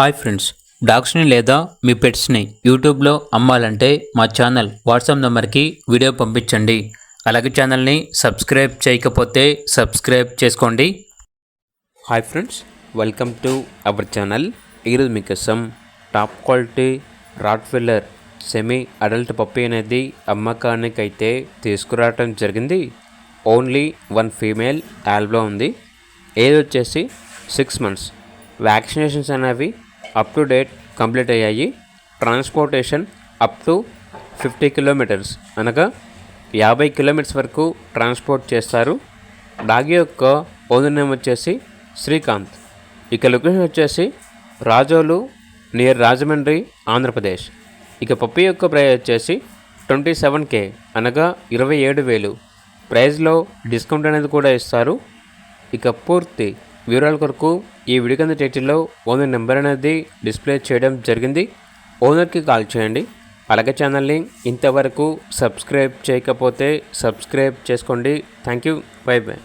Hi friends, డాగ్స్ని లేదా మీ పెట్స్ని యూట్యూబ్లో అమ్మాలంటే మా ఛానల్ వాట్సాప్ నెంబర్కి వీడియో పంపించండి. అలాగే ఛానల్ని సబ్స్క్రైబ్ చేయకపోతే సబ్స్క్రైబ్ చేసుకోండి. Hi friends, welcome to our channel. ఈరోజు మీకోసం top quality Rottweiler semi adult puppy అనేది అమ్మకానికి అయితే తీసుకురావటం జరిగింది. ఓన్లీ 1 ఫీమేల్ యాల్బ్లో ఉంది. ఏజ్ వచ్చేసి 6 months. వ్యాక్సినేషన్స్ అనేవి అప్ టు డేట్ కంప్లీట్ అయ్యాయి. ట్రాన్స్పోర్టేషన్ అప్ టు 50 kilometers అనగా 50 kilometers వరకు ట్రాన్స్పోర్ట్ చేస్తారు. డాగి యొక్క ఓనర్ నేమ్ వచ్చేసి శ్రీకాంత్. ఇక లొకేషన్ వచ్చేసి రాజోలు నియర్ రాజమండ్రి, ఆంధ్రప్రదేశ్. ఇక పప్పీ యొక్క ప్రైస్ వచ్చేసి 27K అనగా 27,000. ప్రైస్లో డిస్కౌంట్ అనేది కూడా ఇస్తారు. ఇక పూర్తి వివరాల కొరకు ఈ వీడియో కింద టైటిల్లో ఓనర్ నెంబర్ అనేది డిస్ప్లే చేయడం జరిగింది. ఓనర్కి కాల్ చేయండి. అలాగే ఛానల్ని ఇంతవరకు సబ్స్క్రైబ్ చేయకపోతే సబ్స్క్రైబ్ చేసుకోండి. Thank you. By by.